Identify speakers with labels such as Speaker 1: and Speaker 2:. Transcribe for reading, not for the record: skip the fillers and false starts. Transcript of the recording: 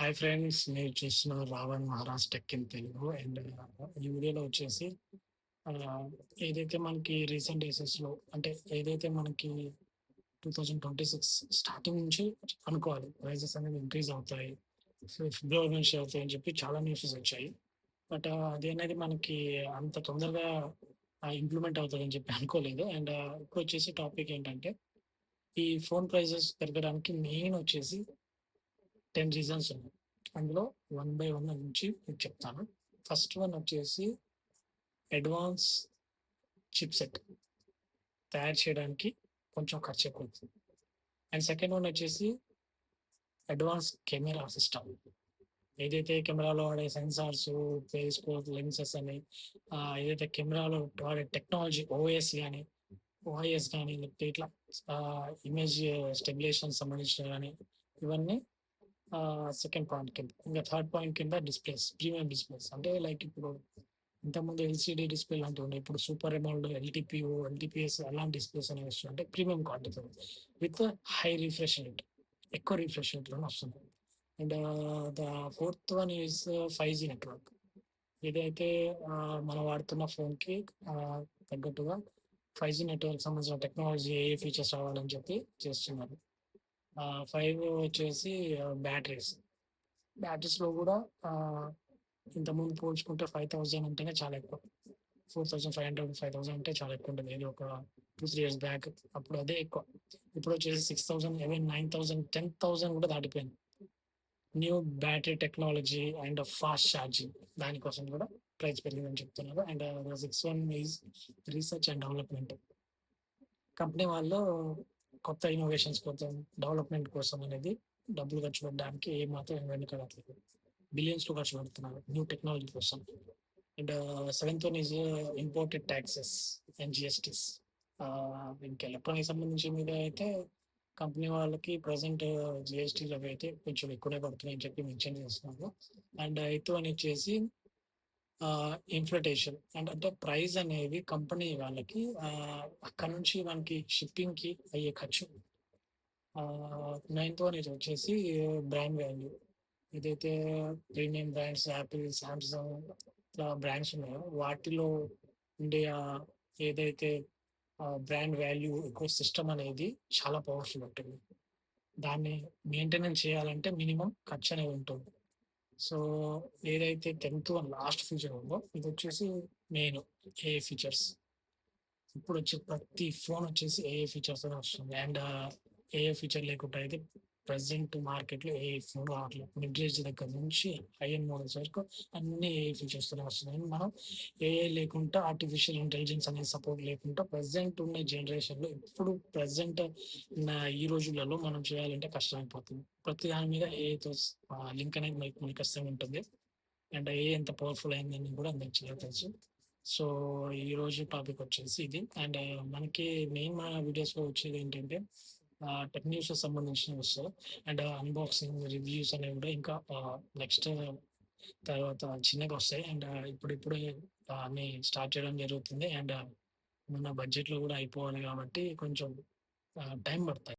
Speaker 1: Hi friends. మీరు చూస్తున్నారు 'Ravan Maharaj tech in Telugu'. And ఈ వీడియోలో వచ్చేసి ఆహ్, ఏదైతే మనకి రీసెంట్ డేసెస్‌లో అంటే ఏదైతే మనకి 2026 స్టార్టింగ్ నుంచి అనుకోవాలి. ప్రైజెస్ అనేవి ఇంక్రీజ్ అవుతాయి. ఫిబ్రవరి నుంచి అవుతాయని చెప్పి చాలా న్యూసెస్ వచ్చాయి. బట్ అది అనేది మనకి అంత తొందరగా ఇంప్లిమెంట్ అవుతదని చెప్పి అనుకోలేదు. అండ్ ఇప్పుడొచ్చేసి టాపిక్ ఏంటంటే, ఈ ఫోన్ ప్రైజెస్ పెరగడానికి మెయిన్ వచ్చేసి 10 రీజన్స్ ఉన్నాయి. అందులో వన్ బై వన్ నుంచి మీకు చెప్తాను. ఫస్ట్ వన్ వచ్చేసి అడ్వాన్స్ చిప్‌సెట్ తయారు చేయడానికి కొంచెం ఖర్చు ఎక్కువవుతుంది. అండ్ సెకండ్ వన్ వచ్చేసి అడ్వాన్స్ కెమెరా సిస్టమ్. ఏదైతే కెమెరాలో వాడే సెన్సార్సు, పెరిస్కోప్, లెన్సెస్ అని ఏదైతే కెమెరాలో వాడే టెక్నాలజీ ఓఐఎస్ గాని లేకపోతే ఇట్లా ఇమేజ్ స్టెబిలైజేషన్ సంబంధించినవి గాని ఇవన్నీ సెకండ్ పాయింట్ కింద. ఇంక థర్డ్ పాయింట్ కింద డిస్‌ప్లేస్, ప్రీమియం డిస్‌ప్లేస్. అంటే లైక్ ఇప్పుడు ఇంతకుముందు ఎల్‌సీడీ డిస్‌ప్లే లాంటివి ఉండే. ఇప్పుడు సూపర్ ఎమోల్డ్, ఎల్‌టిపియు, ఎల్‌టిపిఎస్ అలాంటి డిస్‌ప్లేస్ అనేవి వస్తున్నాయి. అంటే ప్రీమియం క్వాలిటీతో విత్ హై రిఫ్రెష్ రేట్. ఎక్కువ రిఫ్రెష్ రేట్‌లోనే వస్తుంది. And the fourth one is 5జీ నెట్వర్క్. ఇదైతే మనం వాడుతున్న ఫోన్‌కి తగ్గట్టుగా 5జీ నెట్వర్క్ సంబంధించిన టెక్నాలజీ ఏ ఫీచర్స్ రావాలని చెప్పి చేస్తున్నారు. 5 వచ్చేసి బ్యాటరీస్. బ్యాటరీస్‌లో గూడా ఆహ్, ఇంతకుముందు పోల్చుకుంటే 5000 అంటేనే చాలా ఎక్కువ. 4500, 5000 అంటే చాలా ఎక్కువుంటది. ఏదో ఒక 2, 3 ఇయర్స్ బ్యాక్ అప్పుడు అదే ఎక్కువ. ఇప్పుడొచ్చేసి 6000, ఈవెన్ 9000, 10,000 కూడా దాటిపోయింది. New battery technology and fast charging దానికోసం కూడా ప్రైస్ పెరిగిందని చెప్తున్నారు. And the sixth one is research and development. Company వాళ్ళు కొత్త ఇన్నోవేషన్స్ కోసం, డెవలప్‌మెంట్ కోసం అనేది డబ్బులు ఖర్చు పెట్టడానికి ఏమాత్రం వెనకాడట్లేదు. బిలియన్స్‌లో ఖర్చు పెడుతున్నారు న్యూ టెక్నాలజీ కోసం. And seventh one is imported taxes and GSTs. ఇంక ఎలక్ట్రానిక్స్ సంబంధించిన మీద అయితే కంపెనీ వాళ్ళకి ప్రెజెంట్ జీఎస్టీలు అవి అయితే కొంచెం ఎక్కువనే పడుతున్నాయని చెప్పి మెన్షన్ చేస్తున్నారు. అండ్ ఎయిత్ వన్ వచ్చేసి ఇన్ఫ్లేటేషన్. అంటే ప్రైస్ అనేది కంపెనీ వాళ్ళకి అక్కడి నుంచి మనకి షిప్పింగ్‌కి అయ్యే ఖర్చు. నైన్త్ వన్ ఇది వచ్చేసి బ్రాండ్ వాల్యూ. ఏదైతే ప్రీమియం బ్రాండ్స్ యాపిల్, సామ్‌సంగ్ ఇట్లా బ్రాండ్స్ ఉన్నాయో వాటిలో ఉండే ఏదైతే బ్రాండ్ వాల్యూ ఎకో సిస్టమ్ అనేది చాలా పవర్‌ఫుల్ ఉంటుంది. దాన్ని మెయింటెనెన్స్ చేయాలంటే మినిమమ్ ఖర్చనేది ఉంటుంది. సో, ఏదైతే 10థ్ వన్ లాస్ట్ ఫీచర్ ఉందో ఇదొచ్చేసి మెయిన్ ఏఐ ఫీచర్స్. ఇప్పుడొచ్చే ప్రతి ఫోనొచ్చేసి ఏఐ ఫీచర్స్‌తోనే వస్తుంది. అండ్ ఏఐ ఫీచర్ లేకుండా అయితే ప్రెజెంట్ మార్కెట్‌లో ఏఐ ఫోన్ రావట్లేదు. మిడ్ రేంజ్ దగ్గర నుంచి హై ఎండ్ మోడల్స్ వరకు అన్నీ ఏఐ ఫీచర్స్‌తోనే వస్తున్నాయి. మనం ఏఐ లేకుండా ఆర్టిఫిషియల్ ఇంటెలిజెన్స్ అనేది సపోర్ట్ లేకుండా ప్రెజెంట్ ఉన్న జనరేషన్‌లో ఇప్పుడు ప్రెజెంట్ ఉన్న ఈ రోజులలో మనం చేయాలంటే కష్టమైపోతుంది. ప్రతి దాని మీద ఏఐతో లింక్ అనేది మనకి ఖచ్చితంగా ఉంటుంది. అండ్ ఏఐ ఎంత పవర్‌ఫుల్ అయిందని కూడా అందరికి తెలుసు. సో, ఈరోజు టాపిక్ వచ్చేసి ఇది. అండ్ మనకి మెయిన్ మన వీడియోస్‌లో వచ్చేదేంటంటే టెక్ న్యూస్‌కి సంబంధించినవి వస్తాయి. అండ్ అన్బాక్సింగ్, రివ్యూస్ అనేవి కూడా ఇంకా నెక్స్ట్ తర్వాత చిన్నగొస్తాయి. అండ్ ఇప్పుడిప్పుడే అన్నీ స్టార్ట్ చేయడం జరుగుతుంది. అండ్ మన బడ్జెట్‌లో కూడా అయిపోవాలి కాబట్టి కొంచెం టైం పడతాయి.